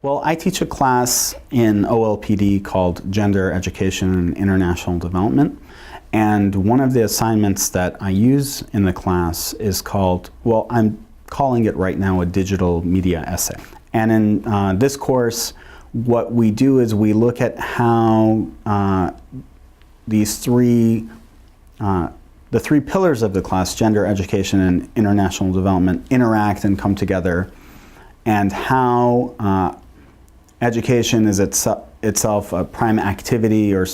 Well, I teach a class in OLPD called Gender, Education, and International Development. And one of the assignments that I use in the class is called, well, I'm calling it right now a digital media essay. And in this course, what we do is we look at how these the three pillars of the class, gender, education, and international development, interact and come together, and how education is itself a prime activity or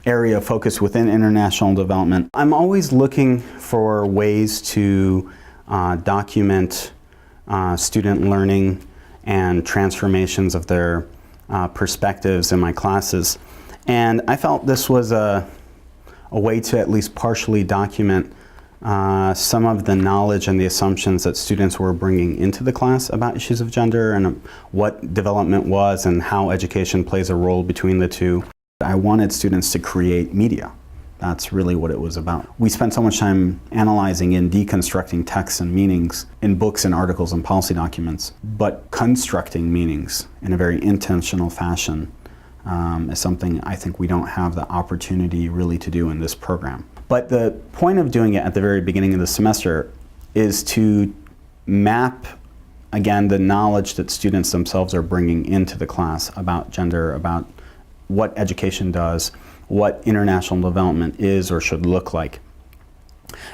area of focus within international development. I'm always looking for ways to document student learning and transformations of their perspectives in my classes. And I felt this was a way to at least partially document some of the knowledge and the assumptions that students were bringing into the class about issues of gender and what development was and how education plays a role between the two. I wanted students to create media. That's really what it was about. We spent so much time analyzing and deconstructing texts and meanings in books and articles and policy documents, but constructing meanings in a very intentional fashion is something I think we don't have the opportunity really to do in this program. But the point of doing it at the very beginning of the semester is to map, again, the knowledge that students themselves are bringing into the class about gender, about what education does, what international development is or should look like.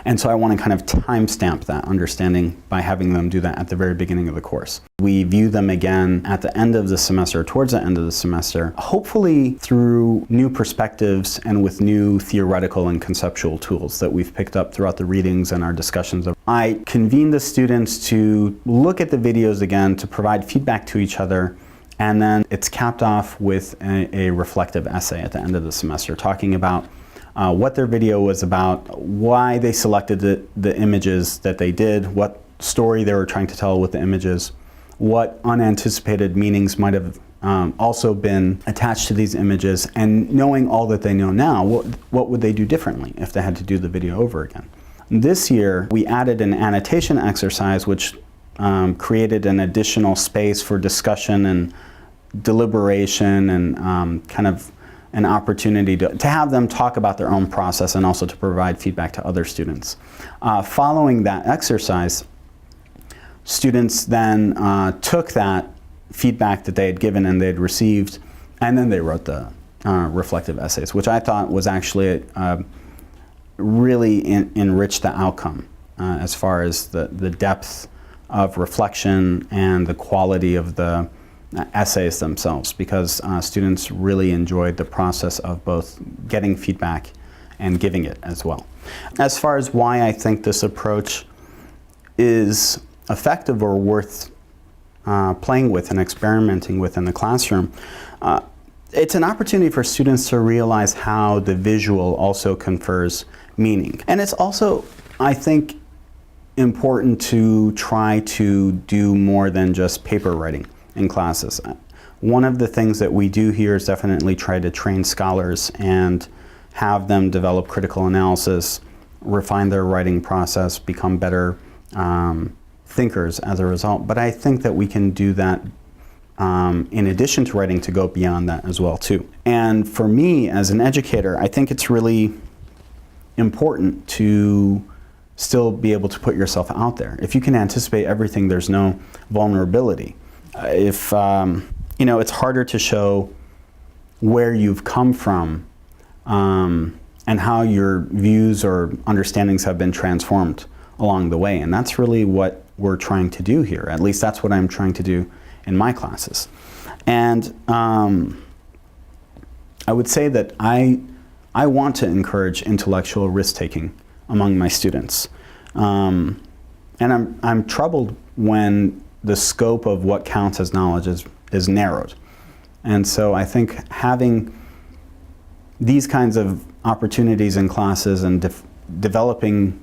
And so I want to kind of timestamp that understanding by having them do that at the very beginning of the course. We view them again at the end of the semester, towards the end of the semester, hopefully through new perspectives and with new theoretical and conceptual tools that we've picked up throughout the readings and our discussions. I convene the students to look at the videos again, to provide feedback to each other, and then it's capped off with a reflective essay at the end of the semester, talking about what their video was about, why they selected the images that they did, what story they were trying to tell with the images, what unanticipated meanings might have also been attached to these images, and knowing all that they know now, what would they do differently if they had to do the video over again. This year, we added an annotation exercise which created an additional space for discussion and deliberation and kind of an opportunity to have them talk about their own process and also to provide feedback to other students. Following that exercise, students then took that feedback that they had given and they had received, and then they wrote the reflective essays, which I thought was actually really enriched the outcome as far as the depth of reflection and the quality of the essays themselves, because students really enjoyed the process of both getting feedback and giving it as well. As far as why I think this approach is effective or worth playing with and experimenting with in the classroom, it's an opportunity for students to realize how the visual also confers meaning. And it's also, I think, important to try to do more than just paper writing in classes. One of the things that we do here is definitely try to train scholars and have them develop critical analysis, refine their writing process, become better thinkers as a result. But I think that we can do that in addition to writing, to go beyond that as well too. And for me as an educator, I think it's really important to still be able to put yourself out there. If you can anticipate everything, there's no vulnerability. If you know, it's harder to show where you've come from and how your views or understandings have been transformed along the way, and that's really what we're trying to do here. At least that's what I'm trying to do in my classes. And I would say that I want to encourage intellectual risk-taking among my students, and I'm troubled when the scope of what counts as knowledge is narrowed. And so I think having these kinds of opportunities in classes and developing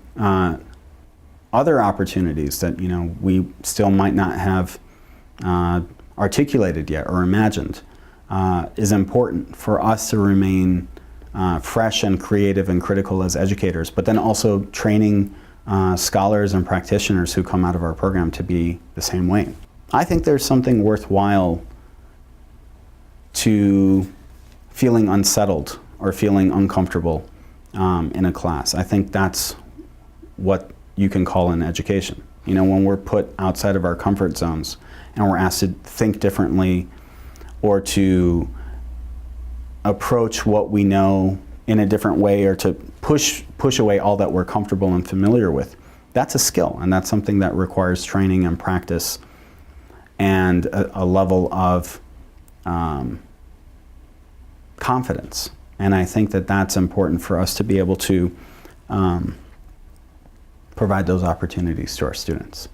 other opportunities that, you know, we still might not have articulated yet or imagined is important for us to remain fresh and creative and critical as educators, but then also training scholars and practitioners who come out of our program to be the same way. I think there's something worthwhile to feeling unsettled or feeling uncomfortable in a class. I think that's what you can call an education. You know, when we're put outside of our comfort zones and we're asked to think differently or to approach what we know in a different way, or to push away all that we're comfortable and familiar with, that's a skill, and that's something that requires training and practice and a level of confidence. And I think that that's important for us to be able to provide those opportunities to our students.